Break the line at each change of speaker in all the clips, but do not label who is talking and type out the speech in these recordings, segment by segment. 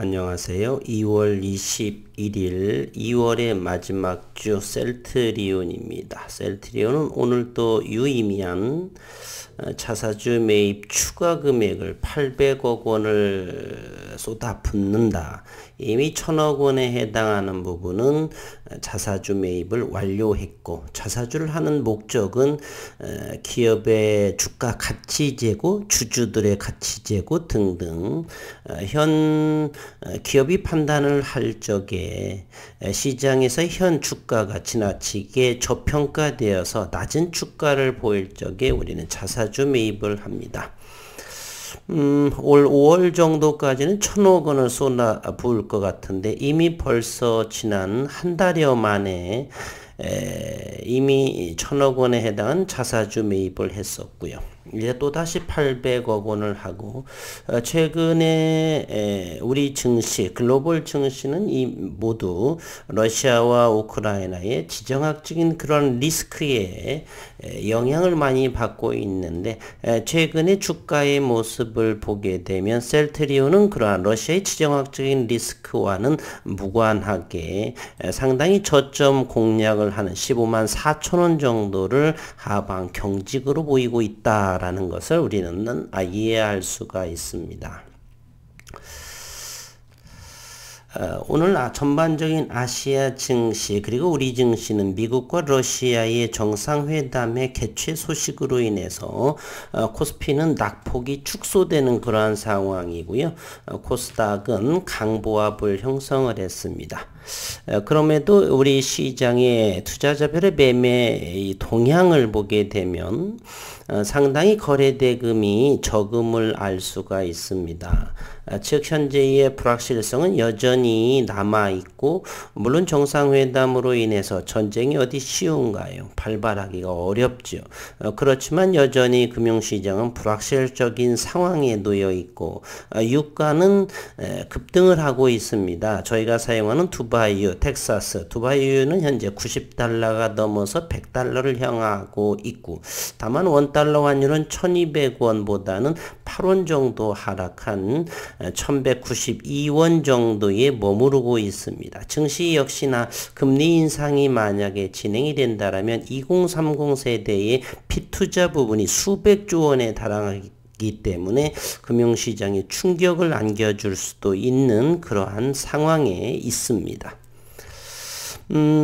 안녕하세요. 2월 21일 2월의 마지막 주 셀트리온입니다. 셀트리온은 오늘 또 유의미한 자사주 매입 추가 금액을 800억 원을 쏟아붓는다. 이미 1000억 원에 해당하는 부분은 자사주 매입을 완료했고, 자사주를 하는 목적은 기업의 주가 가치 제고, 주주들의 가치 제고 등등 현 기업이 판단을 할 적에 시장에서 현 주가가 지나치게 저평가되어서 낮은 주가를 보일 적에 우리는 자사주 매입을 합니다. 올 5월 정도까지는 1000억 원을 쏟아 부을 것 같은데 이미 벌써 지난 한 달여 만에 이미 1000억 원에 해당한 자사주 매입을 했었고요. 이제 또다시 800억 원을 하고, 최근에 우리 증시, 글로벌 증시는 모두 러시아와 우크라이나의 지정학적인 그런 리스크에 영향을 많이 받고 있는데, 최근에 주가의 모습을 보게 되면 셀트리온은 그러한 러시아의 지정학적인 리스크와는 무관하게 상당히 저점 공략을 하는 15만 4천 원 정도를 하방 경직으로 보이고 있다 라는 것을 우리는 이해할 수가 있습니다. 오늘 전반적인 아시아 증시 그리고 우리 증시는 미국과 러시아의 정상회담의 개최 소식으로 인해서 코스피는 낙폭이 축소되는 그러한 상황이고요. 코스닥은 강보합을 형성을 했습니다. 그럼에도 우리 시장의 투자자별의 매매 동향을 보게 되면 상당히 거래대금이 적음을 알 수가 있습니다. 즉 현재의 불확실성은 여전히 남아있고, 물론 정상회담으로 인해서 전쟁이 어디 쉬운가요? 발발하기가 어렵죠. 그렇지만 여전히 금융시장은 불확실적인 상황에 놓여 있고, 유가는 급등을 하고 있습니다. 저희가 사용하는 두바이유, 텍사스 두바이유는 현재 90달러가 넘어서 100달러를 향하고 있고, 다만 원달러 환율은 1200원보다는 8원 정도 하락한 1192원 정도에 머무르고 있습니다. 증시 역시나 금리 인상이 만약에 진행이 된다면 2030 세대의 피투자 부분이 수백조 원에 달하기 때문에 금융시장에 충격을 안겨줄 수도 있는 그러한 상황에 있습니다.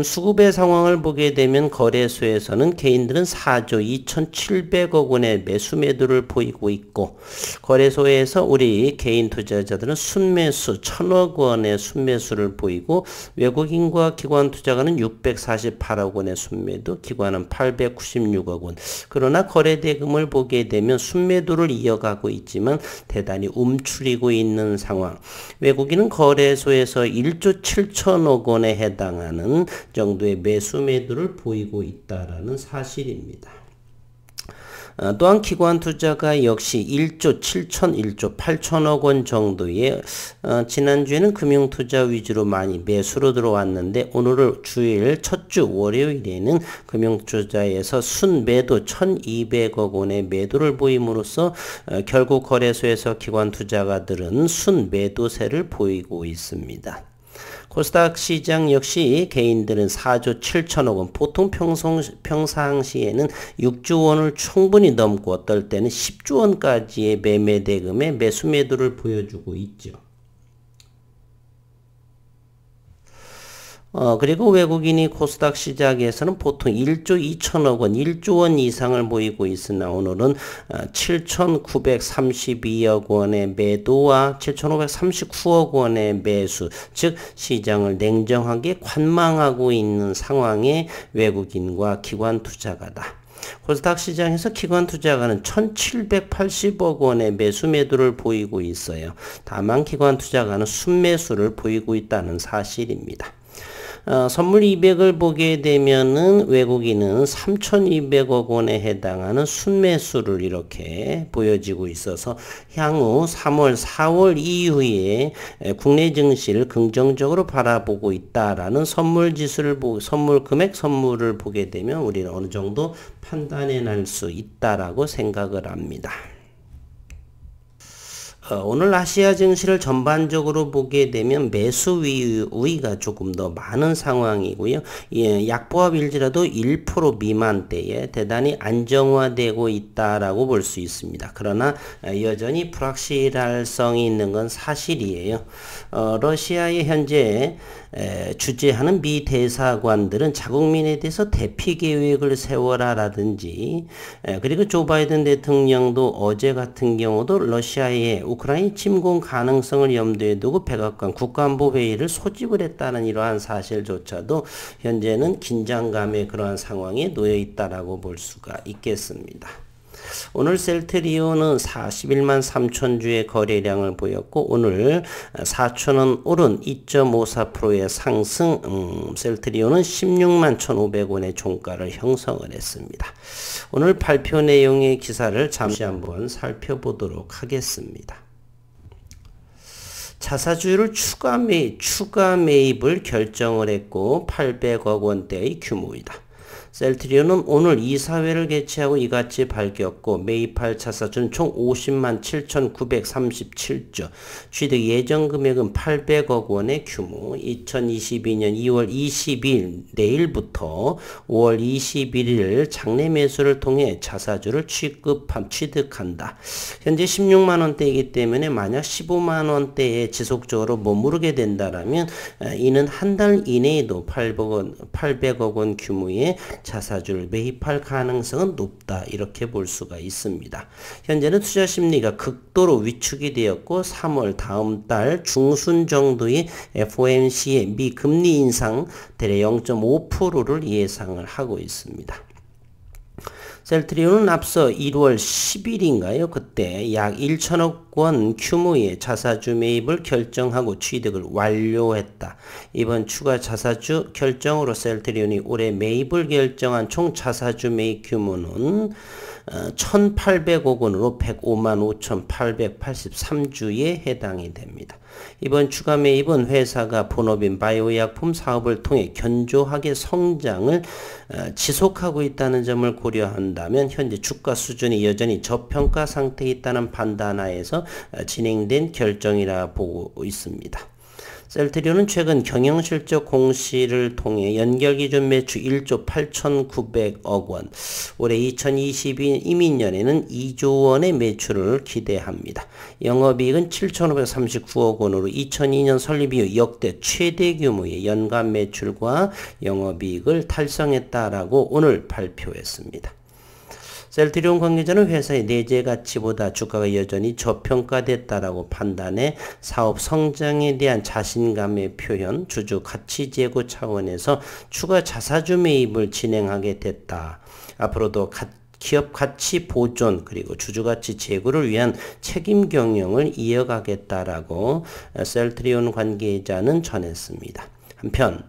수급의 상황을 보게 되면 거래소에서는 개인들은 4조 2700억 원의 매수 매도를 보이고 있고, 거래소에서 우리 개인 투자자들은 순매수 1000억 원의 순매수를 보이고, 외국인과 기관 투자가는 648억 원의 순매도, 기관은 896억 원. 그러나 거래대금을 보게 되면 순매도를 이어가고 있지만 대단히 움츠리고 있는 상황. 외국인은 거래소에서 1조 7천억 원에 해당하는 정도의 매수 매도를 보이고 있다라는 사실입니다. 또한 기관 투자가 역시 1조 8천억 원 정도의 지난주에는 금융투자 위주로 많이 매수로 들어왔는데, 오늘 주일 첫 주 월요일에는 금융투자에서 순매도 1200억 원의 매도를 보임으로써 결국 거래소에서 기관 투자가들은 순매도세를 보이고 있습니다. 코스닥 시장 역시 개인들은 4조 7천억 원, 보통 평상시에는 6조 원을 충분히 넘고 어떨 때는 10조 원까지의 매매 대금의 매수 매도를 보여주고 있죠. 그리고 외국인이 코스닥 시장에서는 보통 1조 2천억 원, 1조 원 이상을 보이고 있으나 오늘은 7,932억 원의 매도와 7,539억 원의 매수, 즉 시장을 냉정하게 관망하고 있는 상황의 외국인과 기관 투자가다. 코스닥 시장에서 기관 투자가는 1780억 원의 매수 매도를 보이고 있어요. 다만 기관 투자가는 순매수를 보이고 있다는 사실입니다. 선물 200을 보게 되면은 외국인은 3200억 원에 해당하는 순매수를 이렇게 보여지고 있어서 향후 3월, 4월 이후에 국내 증시를 긍정적으로 바라보고 있다라는 선물 지수를 선물 금액 선물을 보게 되면 우리는 어느 정도 판단해 낼 수 있다라고 생각을 합니다. 오늘 아시아 증시를 전반적으로 보게 되면 매수 우위가 조금 더 많은 상황이고요. 예, 약보합일지라도 1% 미만대에 대단히 안정화되고 있다라고 볼 수 있습니다. 그러나 여전히 불확실성이 있는 건 사실이에요. 러시아의 현재 주재하는 미 대사관들은 자국민에 대해서 대피 계획을 세워라라든지 그리고 조 바이든 대통령도 어제 같은 경우도 러시아의 우크라이나 침공 가능성을 염두에 두고 백악관 국가안보 회의를 소집을 했다는 이러한 사실조차도 현재는 긴장감의 그러한 상황에 놓여 있다라고 볼 수가 있겠습니다. 오늘 셀트리온은 41만 3천주의 거래량을 보였고 오늘 4천원 오른 2.54%의 상승 셀트리온은 16만 1,500원의 종가를 형성을 했습니다. 오늘 발표 내용의 기사를 잠시 한번 살펴보도록 하겠습니다. 자사주를 추가 매입을 결정을 했고 800억 원대의 규모이다. 셀트리온은 오늘 이사회를 개최하고 이같이 밝혔고 매입할 자사주는 총 50만 7,937주, 취득 예정 금액은 800억 원의 규모, 2022년 2월 20일 내일부터 5월 21일 장내 매수를 통해 자사주를 취득한다. 현재 16만 원대이기 때문에 만약 15만 원대에 지속적으로 머무르게 된다라면 이는 한 달 이내에도 800억 원 규모의 자사주를 매입할 가능성은 높다 이렇게 볼 수가 있습니다. 현재는 투자 심리가 극도로 위축이 되었고 3월 다음 달 중순 정도의 FOMC의 미 금리 인상 대략 0.5%를 예상을 하고 있습니다. 셀트리온은 앞서 1월 10일인가요? 그때 약 1천억 원 규모의 자사주 매입을 결정하고 취득을 완료했다. 이번 추가 자사주 결정으로 셀트리온이 올해 매입을 결정한 총 자사주 매입 규모는 1,800억 원으로 105만 5,883주에 해당이 됩니다. 이번 추가 매입은 회사가 본업인 바이오약품 사업을 통해 견조하게 성장을 지속하고 있다는 점을 고려한다면 현재 주가 수준이 여전히 저평가 상태에 있다는 판단하에서 진행된 결정이라 보고 있습니다. 셀트리온은 최근 경영실적 공시를 통해 연결기준 매출 1조 8,900억 원, 올해 2022 이민년에는 2조 원의 매출을 기대합니다. 영업이익은 7,539억 원으로 2002년 설립 이후 역대 최대 규모의 연간 매출과 영업이익을 달성했다라고 오늘 발표했습니다. 셀트리온 관계자는 회사의 내재 가치보다 주가가 여전히 저평가됐다라고 판단해 사업 성장에 대한 자신감의 표현, 주주 가치 제고 차원에서 추가 자사주 매입을 진행하게 됐다. 앞으로도 기업 가치 보존 그리고 주주 가치 제고를 위한 책임 경영을 이어가겠다라고 셀트리온 관계자는 전했습니다. 한편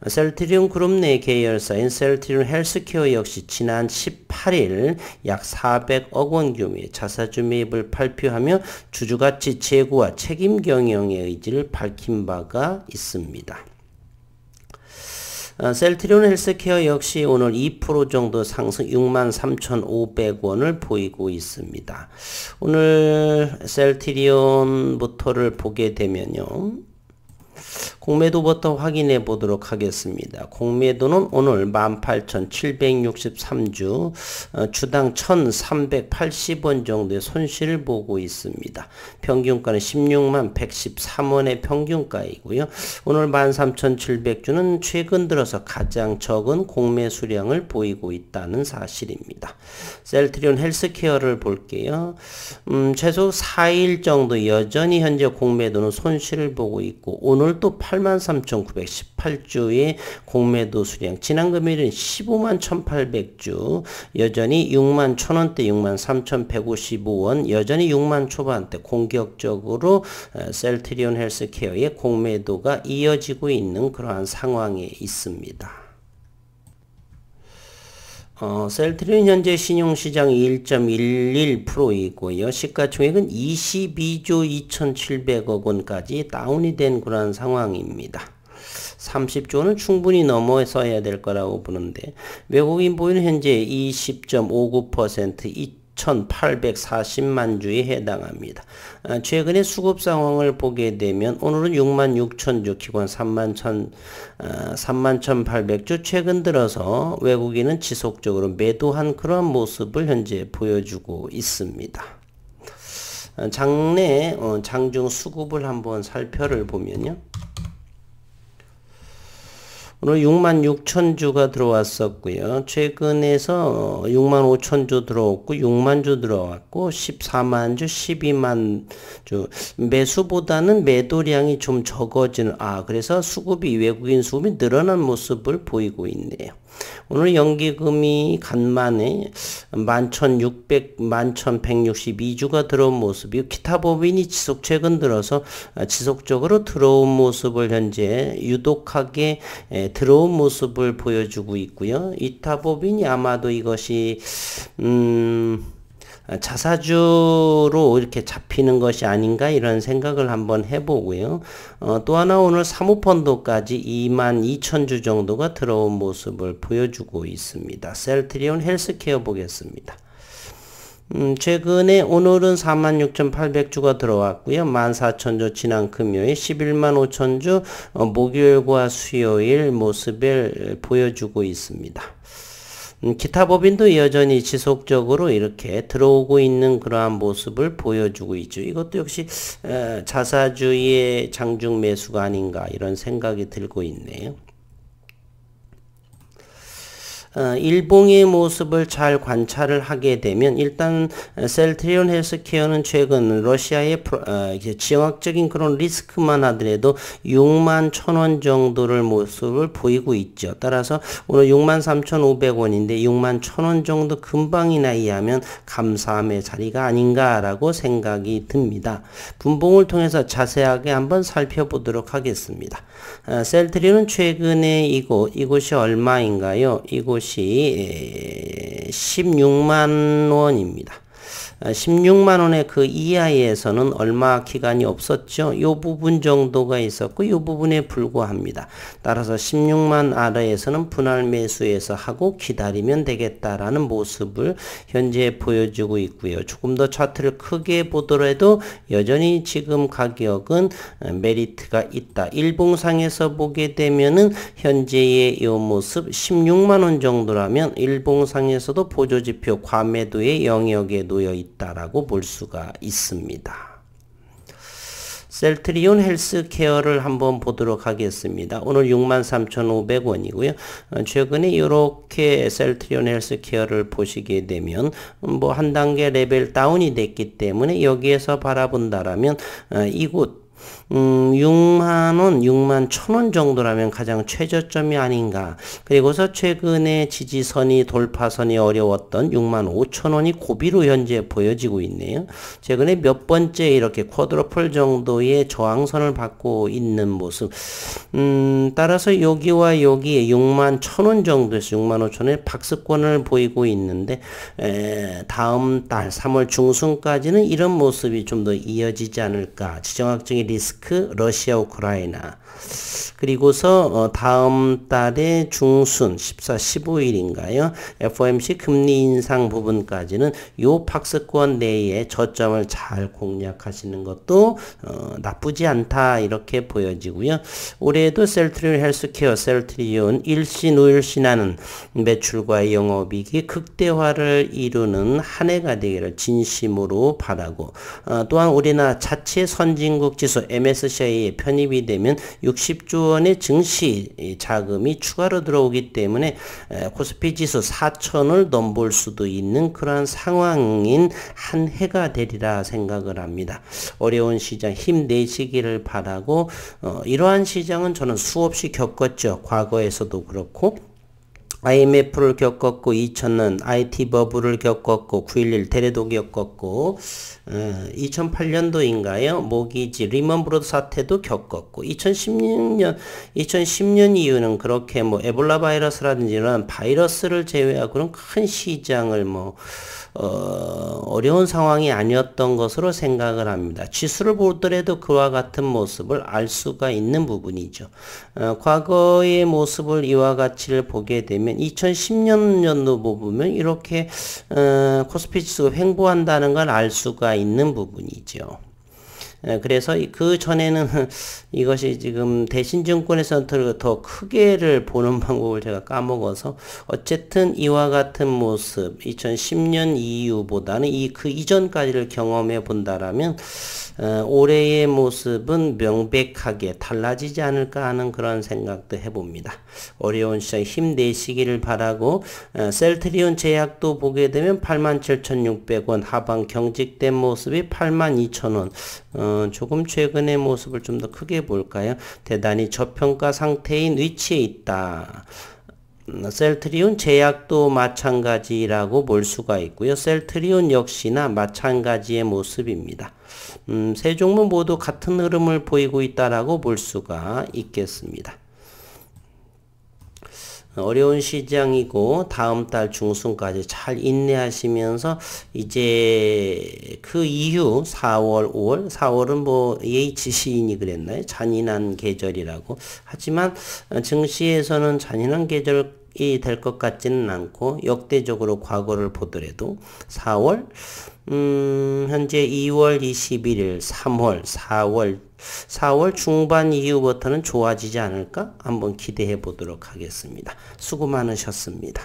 셀트리온 그룹 내 계열사인 셀트리온 헬스케어 역시 지난 18일 약 400억 원 규모의 자사주 매입을 발표하며 주주가치 제고와 책임 경영의 의지를 밝힌 바가 있습니다. 셀트리온 헬스케어 역시 오늘 2% 정도 상승 63,500원을 보이고 있습니다. 오늘 셀트리온부터를 보게 되면요. 공매도부터 확인해 보도록 하겠습니다. 공매도는 오늘 18,763주, 주당 1,380원 정도의 손실을 보고 있습니다. 평균가는 16만 113원의 평균가이고요. 오늘 13,700주는 최근 들어서 가장 적은 공매 수량을 보이고 있다는 사실입니다. 셀트리온 헬스케어를 볼게요. 최소 4일 정도 여전히 현재 공매도는 손실을 보고 있고 오늘 또 83,918주의 공매도 수량, 지난 금요일은 15만 1,800주, 여전히 6만 1,000원대, 6만 3,155원, 여전히 6만 초반대 공격적으로 셀트리온 헬스케어의 공매도가 이어지고 있는 그러한 상황에 있습니다. 셀트리온 현재 신용시장이 1.11%이고요. 시가총액은 22조 2,700억 원까지 다운이 된 그런 상황입니다. 30조는 충분히 넘어서야 될 거라고 보는데 외국인 보유는 현재 20.59%, 2,840만 주에 해당합니다. 최근의 수급 상황을 보게 되면 오늘은 66,000주, 기관 31,800주 최근 들어서 외국인은 지속적으로 매도한 그러한 모습을 현재 보여주고 있습니다. 장내 장중 수급을 한번 살펴를 보면요. 오늘 66,000주가 들어왔었고요. 최근에서 65,000주 들어왔고 6만주 들어왔고 14만주, 12만주 매수보다는 매도량이 좀 적어지는 그래서 수급이 외국인 수급이 늘어난 모습을 보이고 있네요. 오늘 연기금이 간만에 11,600, 11,162주가 들어온 모습이고 기타 법인이 최근 들어서 지속적으로 들어온 모습을 현재 유독하게 들어온 모습을 보여주고 있고요. 이타 법인이 아마도 이것이 자사주로 이렇게 잡히는 것이 아닌가 이런 생각을 한번 해보고요. 또 하나 오늘 사모펀드까지 22,000주 정도가 들어온 모습을 보여주고 있습니다. 셀트리온 헬스케어 보겠습니다. 최근에 오늘은 46,800주가 들어왔고요. 14,000주 지난 금요일 115,000주 목요일과 수요일 모습을 보여주고 있습니다. 기타 법인도 여전히 지속적으로 이렇게 들어오고 있는 그러한 모습을 보여주고 있죠. 이것도 역시 자사주의 장중 매수가 아닌가 이런 생각이 들고 있네요. 일봉의 모습을 잘 관찰을 하게 되면 일단 셀트리온 헬스케어는 최근 러시아의 지정학적인 그런 리스크만 하더라도 61,000원 정도를 모습을 보이고 있죠. 따라서 오늘 63,500원인데 61,000원 정도 금방이나 이하면 감사함의 자리가 아닌가라고 생각이 듭니다. 분봉을 통해서 자세하게 한번 살펴보도록 하겠습니다. 셀트리온은 최근에 이곳이 얼마인가요? 이곳이 16만 원입니다. 16만 원의 그 이하에서는 얼마 기간이 없었죠. 이 부분 정도가 있었고 이 부분에 불과합니다. 따라서 16만 아래에서는 분할 매수해서 하고 기다리면 되겠다라는 모습을 현재 보여주고 있고요. 조금 더 차트를 크게 보더라도 여전히 지금 가격은 메리트가 있다. 일봉상에서 보게 되면은 현재의 이 모습 16만 원 정도라면 일봉상에서도 보조지표 과매도의 영역에 놓여 있다라고 볼 수가 있습니다. 셀트리온 헬스케어를 한번 보도록 하겠습니다. 오늘 63,500원이고요. 최근에 이렇게 셀트리온 헬스케어를 보시게 되면 뭐 한 단계 레벨 다운이 됐기 때문에 여기에서 바라본다라면 이곳 6만원, 61,000원 정도라면 가장 최저점이 아닌가. 그리고서 최근에 지지선이 돌파선이 어려웠던 65,000원이 고비로 현재 보여지고 있네요. 최근에 몇 번째 이렇게 쿼드러플 정도의 저항선을 받고 있는 모습. 따라서 여기와 여기에 61,000원 정도에서 65,000원의 박스권을 보이고 있는데 다음 달 3월 중순까지는 이런 모습이 좀 더 이어지지 않을까. 지정학적인 리스크, 러시아, 우크라이나. 그리고서 다음 달의 중순 14, 15일인가요? FOMC 금리 인상 부분까지는 요 박스권 내에 저점을 잘 공략하시는 것도 나쁘지 않다 이렇게 보여지고요. 올해도 셀트리온 헬스케어, 셀트리온 일신 우일신하는 매출과 영업이익이 극대화를 이루는 한 해가 되기를 진심으로 바라고 또한 우리나라 자체 선진국 지수 MSCI에 편입이 되면 60조 원의 증시 자금이 추가로 들어오기 때문에 코스피 지수 4,000을 넘볼 수도 있는 그러한 상황인 한 해가 되리라 생각을 합니다. 어려운 시장 힘내시기를 바라고 이러한 시장은 저는 수없이 겪었죠. 과거에서도 그렇고 IMF를 겪었고 2000년 IT 버블을 겪었고 9.11 테러도 겪었고 2008년도인가요? 모기지 리먼 브로더 사태도 겪었고 2010년 이후는 그렇게 뭐 에볼라 바이러스라든지 이런 바이러스를 제외하고는 큰 시장을 어려운 상황이 아니었던 것으로 생각을 합니다. 지수를 보더라도 그와 같은 모습을 알 수가 있는 부분이죠. 과거의 모습을 이와 같이를 보게 되면 되면 2010년도 보면 이렇게 코스피 지수가 횡보한다는 걸 알 수가 있는 부분이죠. 그래서 그 전에는 이것이 지금 대신증권에서 더 크게를 보는 방법을 제가 까먹어서 어쨌든 이와 같은 모습 2010년 이후보다는 그 이전까지를 경험해 본다라면 올해의 모습은 명백하게 달라지지 않을까 하는 그런 생각도 해봅니다. 어려운 시장 힘내시기를 바라고 셀트리온 제약도 보게 되면 87,600원 하방 경직된 모습이 82,000원 조금 최근의 모습을 좀 더 크게 볼까요? 대단히 저평가 상태인 위치에 있다. 셀트리온 제약도 마찬가지라고 볼 수가 있고요. 셀트리온 역시나 마찬가지의 모습입니다. 세 종목 모두 같은 흐름을 보이고 있다라고 볼 수가 있겠습니다. 어려운 시장이고 다음 달 중순까지 잘 인내하시면서 이제 그 이후 4월, 5월, 4월은 뭐 예치 시인이 그랬나요? 잔인한 계절이라고. 하지만 증시에서는 잔인한 계절이 될 것 같지는 않고 역대적으로 과거를 보더라도 4월 현재 2월 21일, 3월, 4월 중반 이후부터는 좋아지지 않을까? 한번 기대해 보도록 하겠습니다. 수고 많으셨습니다.